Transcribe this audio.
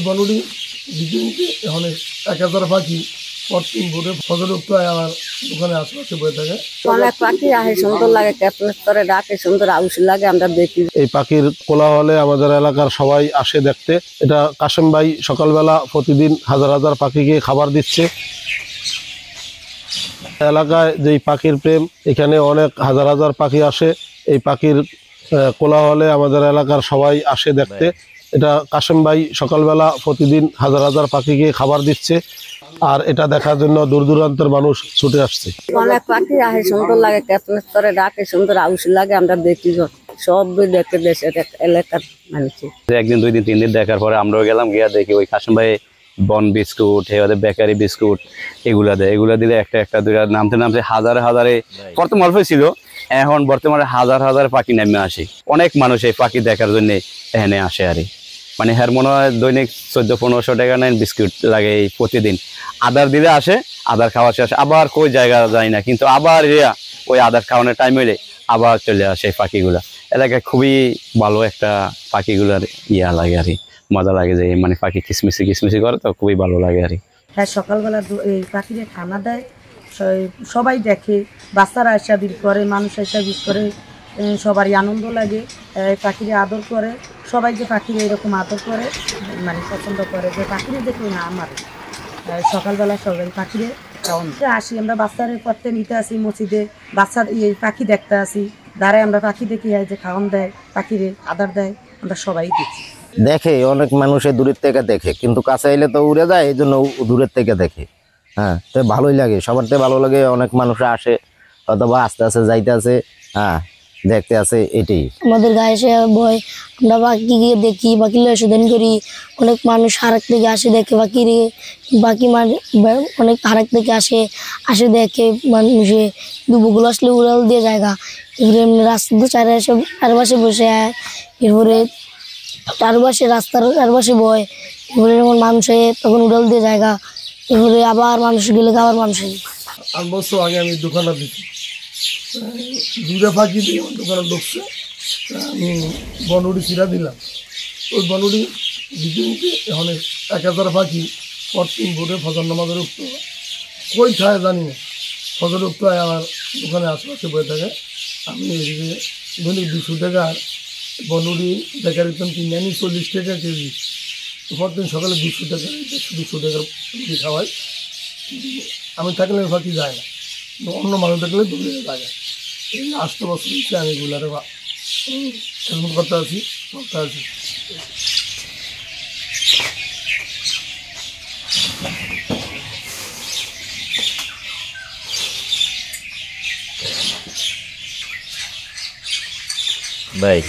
বনুড়ি বিদ্যুৎ এখন 1000 পাখি প্রতিদিন ভোরে ফজর উঠতে আমার দোকানে আশেপাশে বয়ে থাকে। অনেক পাখি আসে, সুন্দর লাগে, ক্যাপলেট করে ডাকে, সুন্দর আউশ লাগে, আমরা দেখি। এই পাখির কোলাহলে আমাদের এলাকার সবাই আসে দেখতে। এটা কাশেম ভাই সকালবেলা প্রতিদিন হাজার হাজার পাখিকে খাবার দিচ্ছে। এলাকায় যেই পাখির প্রেম, এখানে অনেক হাজার হাজার পাখি আসে। এই পাখির কোলাহলে আমাদের এলাকার সবাই আসে দেখতে। এটা কাশেম ভাই সকালবেলা প্রতিদিন হাজার হাজার পাখিকে খাবার দিচ্ছে, আর এটা দেখার জন্য দূর দূরান্তের মানুষ ছুটে আসছে। অনেক পাখি আসে, সুন্দর লাগে, ক্যাপলেট করে ডাকে, সুন্দর আউশ লাগে, আমরা দেখি। সব দেখে দেশের এলাকার মানুষ একদিন 2 দিন 3 দিন দেখার পরে আমরাও গেলাম, গিয়া দেখি ওই কাশেম ভাই বন বিস্কুট, এবারে বেকারি বিস্কুট এগুলা দেয়। এগুলা দিলে একটা একটা দুইটা নামতে নামতে হাজারে হাজারে প্রথম অল্প ছিল, এখন বর্তমানে হাজার হাজার পাখি নেমে আসে। অনেক মানুষ এই পাখি দেখার জন্য এখানে আসে। আর মানে হ্যার মনে হয় দৈনিক 1400-1500 টাকা নেন বিস্কুট লাগে এই প্রতিদিন। আদার দিলে আসে, আদার খাওয়া শেষ আবার কই জায়গা যায় না, কিন্তু আবার ওই আদার খাওয়ানোর টাইম হইলে আবার চলে আসে এই পাখিগুলা। এলাকায় খুবই ভালো একটা পাখিগুলার লাগে আর মজা লাগে, যে মানে পাখি কিসমিসি কিসমিসি করে, তো খুবই ভালো লাগে আর হ্যাঁ, সকালবেলা এই পাখিরে খানা দেয়, সবাই দেখে, বাচ্চারা আসা ভিড় করে, মানুষ আসা ভিড় করে, সবারই আনন্দ লাগে। পাখিরে আদর করে, সবাই যে পাখিরে এরকম আদর করে মানে পছন্দ করে, যে পাখিরে দেখে না আমার সকালবেলা সবাই পাখিরে খাওয়ান আসি। আমরা বাচ্চারে পড়তে নিতে আসি মসজিদে, বাচ্চার এই পাখি দেখতে আসি, দাঁড়ায় আমরা পাখি দেখি, যে খাওয়ান দেয়, পাখিরে আদর দেয়, আমরা সবাই দেখি। দেখে অনেক মানুষে দূরের থেকে দেখে, কিন্তু কাছে এলে তো উড়ে যায়, এই জন্য দূরের থেকে দেখে। হ্যাঁ, তো ভালোই লাগে, সবার থেকে ভালো লাগে। অনেক মানুষ আসে, অথবা আস্তে আস্তে যাইতে আছে, হ্যাঁ দেখতে আছে, এটাই আমাদের গায়ে এসে বয়। আমরা পাখিকে দেখি, পাখি লেনদেন করি। অনেক মানুষ হারাক থেকে আসে দেখে পাখি অনেক হারাক থেকে আসে দেখে মানুষে দুপুরগুলো আসলে উড়াল দিয়ে জায়গা। এবারে রাস্তা তো চারপাশে বসে, এরপরে চারপাশে রাস্তার চারপাশে বয়, এবারে যখন মানুষে তখন উড়াল দিয়ে জায়গা। এবারে আবার মানুষ গেলে আবার মানুষ। 8 বছর আগে আমি দোকানে দিচ্ছি, 2টা পাখি দিয়ে আমার দোকানে ঢুকছে। আমি বনুড়ি ছিঁড়া দিলাম। ওই বনুড়ি বিদ্যুৎ এখন 1000 পাখি প্রতিদিন ভোরে ফজর নামাজের উঠতে হয়। কই খায় জানি না, ফজর উঠতে হয় আমার দোকানে আশেপাশে বয়ে থাকে। আমি এদিকে দৈনিক 200 টাকার বনুড়ি বেকারি কিনে আনি, 40 টাকা কেজি। প্রতিদিন সকালে 200 টাকা 200 টাকার রুটি খাওয়াই। আমি থাকলে পাখি যায় না, অন্য মানুষ থাকলে দূরে লাগে। এই 8 বছর হচ্ছে আমি এগুলারে করতে আছি। ভাই